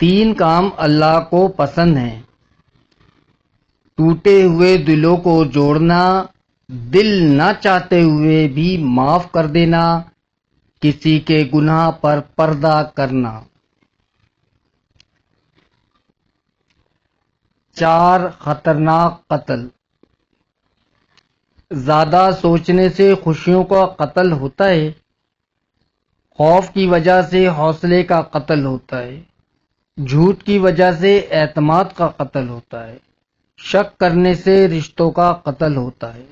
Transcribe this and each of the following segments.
تین کام اللہ کو پسند ہیں: ٹوٹے ہوئے دلوں کو جوڑنا، دل نہ چاہتے ہوئے بھی معاف کر دینا، کسی کے گناہ پر پردہ کرنا۔ 4 خطرناک قتل۔ زیادہ سوچنے سے خوشیوں کا قتل ہوتا ہے، خوف کی وجہ سے حوصلے کا قتل ہوتا ہے، جھوٹ کی وجہ سے اعتماد کا قتل ہوتا ہے، شک کرنے سے رشتوں کا قتل ہوتا ہے۔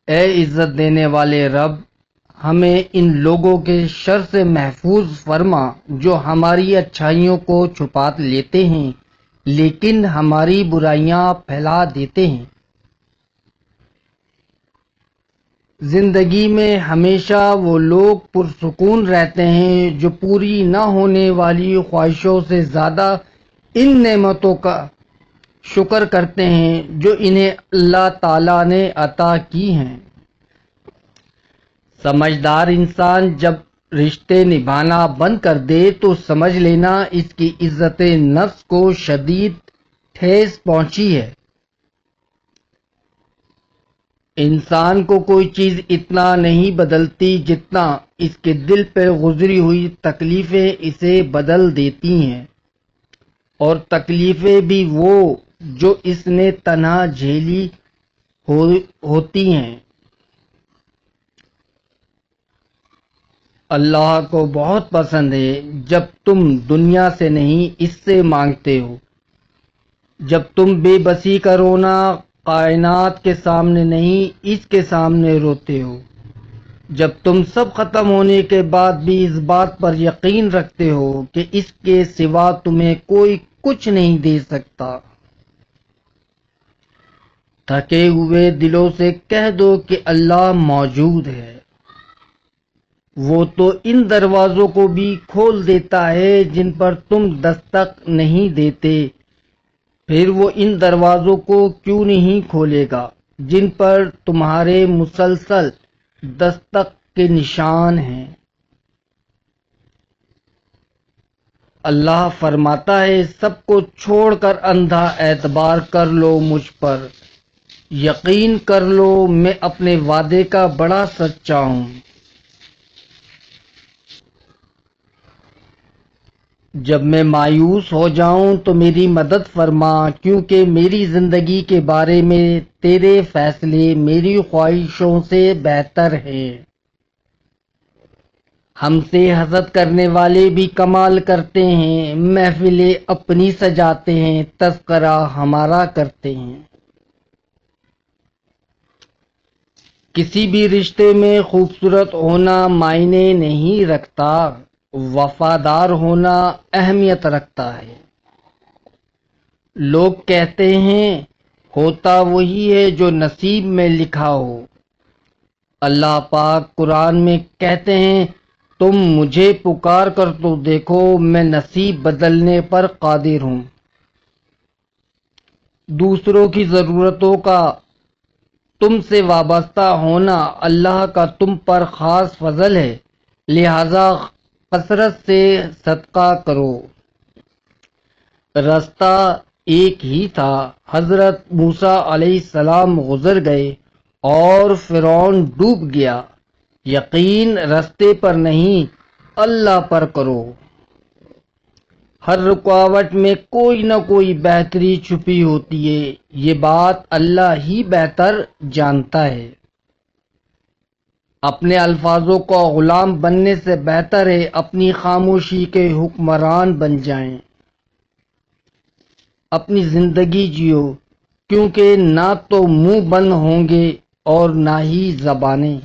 اے عزت دینے والے رب، ہمیں ان لوگوں کے شر سے محفوظ فرما جو ہماری اچھائیوں کو چھپا لیتے ہیں لیکن ہماری برائیاں پھیلا دیتے ہیں۔ زندگی میں ہمیشہ وہ لوگ پرسکون رہتے ہیں جو پوری نہ ہونے والی خواہشوں سے زیادہ ان نعمتوں کا شکر کرتے ہیں جو انہیں اللہ تعالیٰ نے عطا کی ہیں۔ سمجھدار انسان جب رشتے نبھانا بند کر دے تو سمجھ لینا اس کی عزت نفس کو شدید ٹھیس پہنچی ہے۔ انسان کو کوئی چیز اتنا نہیں بدلتی جتنا اس کے دل پہ گزری ہوئی تکلیفیں اسے بدل دیتی ہیں، اور تکلیفیں بھی وہ جو اس نے تنہا جھیلی ہوتی ہیں۔ اللہ کو بہت پسند ہے جب تم دنیا سے نہیں اس سے مانگتے ہو، جب تم بے بسی کا رونا کائنات کے سامنے نہیں اس کے سامنے روتے ہو، جب تم سب ختم ہونے کے بعد بھی اس بات پر یقین رکھتے ہو کہ اس کے سوا تمہیں کوئی کچھ نہیں دے سکتا۔ تھکے ہوئے دلوں سے کہہ دو کہ اللہ موجود ہے، وہ تو ان دروازوں کو بھی کھول دیتا ہے جن پر تم دستک نہیں دیتے، پھر وہ ان دروازوں کو کیوں نہیں کھولے گا جن پر تمہارے مسلسل دستک کے نشان ہیں۔ اللہ فرماتا ہے سب کو چھوڑ کر اندھا اعتبار کر لو مجھ پر، یقین کر لو میں اپنے وعدے کا بڑا سچا ہوں۔ جب میں مایوس ہو جاؤں تو میری مدد فرما، کیونکہ میری زندگی کے بارے میں تیرے فیصلے میری خواہشوں سے بہتر ہیں۔ ہم سے حسد کرنے والے بھی کمال کرتے ہیں، محفلیں اپنی سجاتے ہیں، تذکرہ ہمارا کرتے ہیں۔ کسی بھی رشتے میں خوبصورت ہونا معنی نہیں رکھتا، وفادار ہونا اہمیت رکھتا ہے۔ لوگ کہتے ہیں ہوتا وہی ہے جو نصیب میں لکھا ہو۔ اللہ پاک قرآن میں کہتے ہیں تم مجھے پکار کر تو دیکھو، میں نصیب بدلنے پر قادر ہوں۔ دوسروں کی ضرورتوں کا تم سے وابستہ ہونا اللہ کا تم پر خاص فضل ہے، لہذا کثرت سے صدقہ کرو۔ رستہ ایک ہی تھا، حضرت موسیٰ علیہ السلام گزر گئے اور فرعون ڈوب گیا، یقین رستے پر نہیں اللہ پر کرو۔ ہر رکاوٹ میں کوئی نہ کوئی بہتری چھپی ہوتی ہے، یہ بات اللہ ہی بہتر جانتا ہے۔ اپنے الفاظوں کا غلام بننے سے بہتر ہے اپنی خاموشی کے حکمران بن جائیں۔ اپنی زندگی جیو، کیونکہ نہ تو منہ بند ہوں گے اور نہ ہی زبانیں۔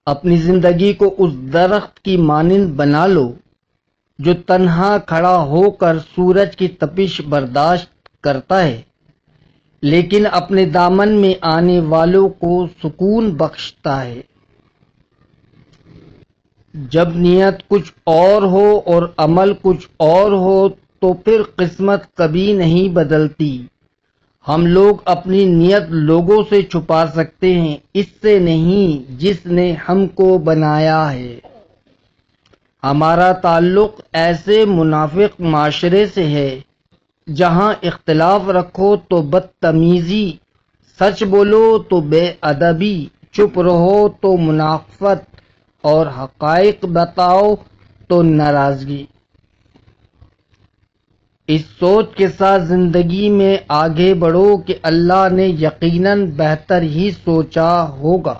اپنی زندگی کو اس درخت کی مانند بنا لو جو تنہا کھڑا ہو کر سورج کی تپش برداشت کرتا ہے لیکن اپنے دامن میں آنے والوں کو سکون بخشتا ہے۔ جب نیت کچھ اور ہو اور عمل کچھ اور ہو تو پھر قسمت کبھی نہیں بدلتی۔ ہم لوگ اپنی نیت لوگوں سے چھپا سکتے ہیں، اس سے نہیں جس نے ہم کو بنایا ہے۔ ہمارا تعلق ایسے منافق معاشرے سے ہے جہاں اختلاف رکھو تو بدتمیزی، سچ بولو تو بے ادبی، چپ رہو تو منافقت اور حقائق بتاؤ تو ناراضگی۔ اس سوچ کے ساتھ زندگی میں آگے بڑھو کہ اللہ نے یقیناً بہتر ہی سوچا ہوگا۔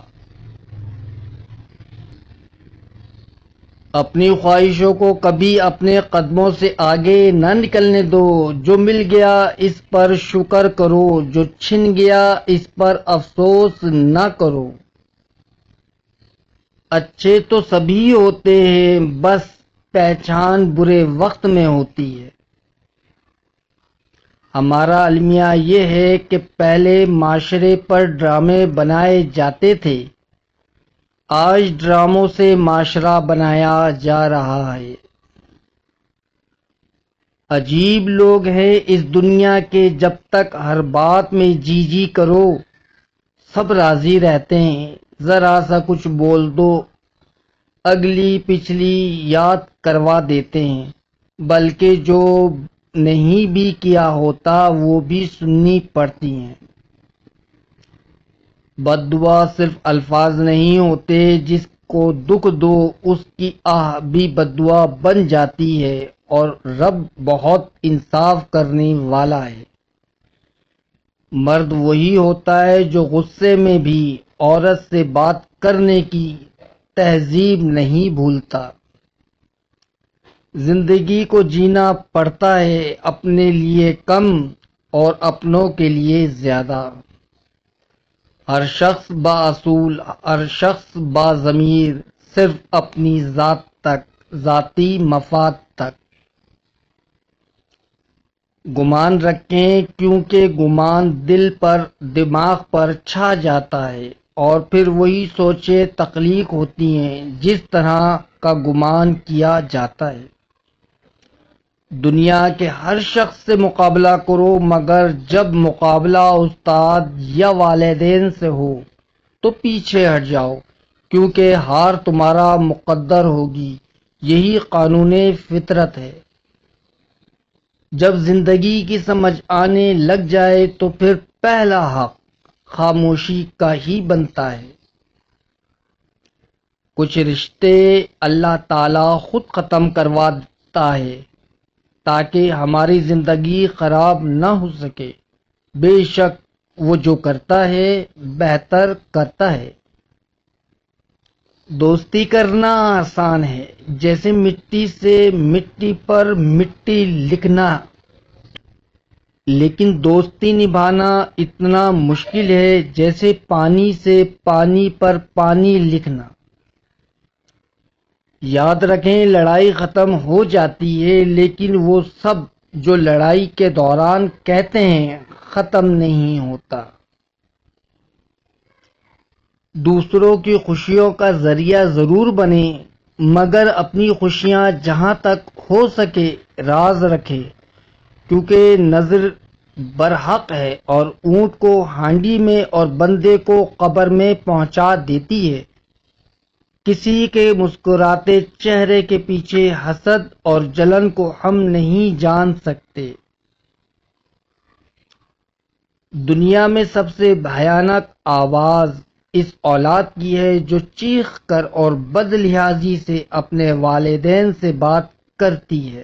اپنی خواہشوں کو کبھی اپنے قدموں سے آگے نہ نکلنے دو۔ جو مل گیا اس پر شکر کرو، جو چھن گیا اس پر افسوس نہ کرو۔ اچھے تو سبھی ہوتے ہیں، بس پہچان برے وقت میں ہوتی ہے۔ ہمارا المیہ یہ ہے کہ پہلے معاشرے پر ڈرامے بنائے جاتے تھے، آج ڈراموں سے معاشرہ بنایا جا رہا ہے۔ عجیب لوگ ہیں اس دنیا کے، جب تک ہر بات میں جی جی کرو سب راضی رہتے ہیں، ذرا سا کچھ بول دو اگلی پچھلی یاد کروا دیتے ہیں، بلکہ جو نہیں بھی کیا ہوتا وہ بھی سننی پڑتی ہیں۔ بد دعا صرف الفاظ نہیں ہوتے، جس کو دکھ دو اس کی آہ بھی بد دعا بن جاتی ہے، اور رب بہت انصاف کرنے والا ہے۔ مرد وہی ہوتا ہے جو غصے میں بھی عورت سے بات کرنے کی تہذیب نہیں بھولتا۔ زندگی کو جینا پڑتا ہے، اپنے لیے کم اور اپنوں کے لیے زیادہ۔ ہر شخص باصول، ہر شخص باضمیر، صرف اپنی ذات تک، ذاتی مفاد تک۔ گمان رکھیں، کیونکہ گمان دل پر، دماغ پر چھا جاتا ہے، اور پھر وہی سوچیں تخلیق ہوتی ہیں جس طرح کا گمان کیا جاتا ہے۔ دنیا کے ہر شخص سے مقابلہ کرو، مگر جب مقابلہ استاد یا والدین سے ہو تو پیچھے ہٹ جاؤ، کیونکہ ہار تمہارا مقدر ہوگی، یہی قانون فطرت ہے۔ جب زندگی کی سمجھ آنے لگ جائے تو پھر پہلا حق خاموشی کا ہی بنتا ہے۔ کچھ رشتے اللہ تعالی خود ختم کرواتا ہے تاکہ ہماری زندگی خراب نہ ہو سکے۔ بے شک وہ جو کرتا ہے بہتر کرتا ہے۔ دوستی کرنا آسان ہے، جیسے مٹی سے مٹی پر مٹی لکھنا، لیکن دوستی نبھانا اتنا مشکل ہے جیسے پانی سے پانی پر پانی لکھنا۔ یاد رکھیں، لڑائی ختم ہو جاتی ہے، لیکن وہ سب جو لڑائی کے دوران کہتے ہیں ختم نہیں ہوتا۔ دوسروں کی خوشیوں کا ذریعہ ضرور بنیں، مگر اپنی خوشیاں جہاں تک ہو سکے راز رکھیں، کیونکہ نظر برحق ہے، اور اونٹ کو ہانڈی میں اور بندے کو قبر میں پہنچا دیتی ہے۔ کسی کے مسکراتے چہرے کے پیچھے حسد اور جلن کو ہم نہیں جان سکتے۔ دنیا میں سب سے بھیانک آواز اس اولاد کی ہے جو چیخ کر اور بد لحاظی سے اپنے والدین سے بات کرتی ہے۔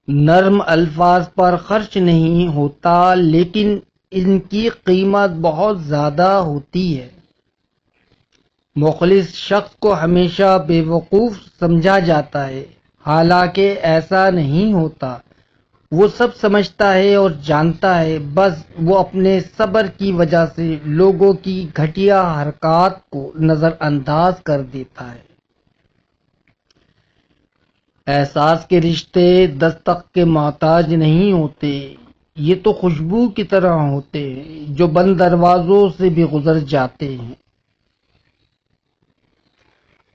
نرم الفاظ پر خرچ نہیں ہوتا، لیکن ان کی قیمت بہت زیادہ ہوتی ہے۔ مخلص شخص کو ہمیشہ بے وقوف سمجھا جاتا ہے، حالانکہ ایسا نہیں ہوتا۔ وہ سب سمجھتا ہے اور جانتا ہے، بس وہ اپنے صبر کی وجہ سے لوگوں کی گھٹیا حرکات کو نظر انداز کر دیتا ہے۔ احساس کے رشتے دستک کے محتاج نہیں ہوتے، یہ تو خوشبو کی طرح ہوتے ہیں جو بند دروازوں سے بھی گزر جاتے ہیں۔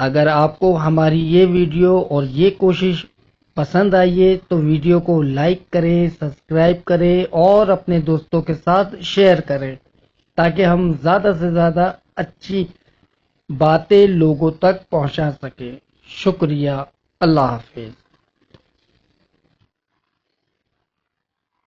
اگر آپ کو ہماری یہ ویڈیو اور یہ کوشش پسند آئی ہے تو ویڈیو کو لائک کریں، سبسکرائب کریں اور اپنے دوستوں کے ساتھ شیئر کریں، تاکہ ہم زیادہ سے زیادہ اچھی باتیں لوگوں تک پہنچا سکیں۔ شکریہ، اللہ حافظ۔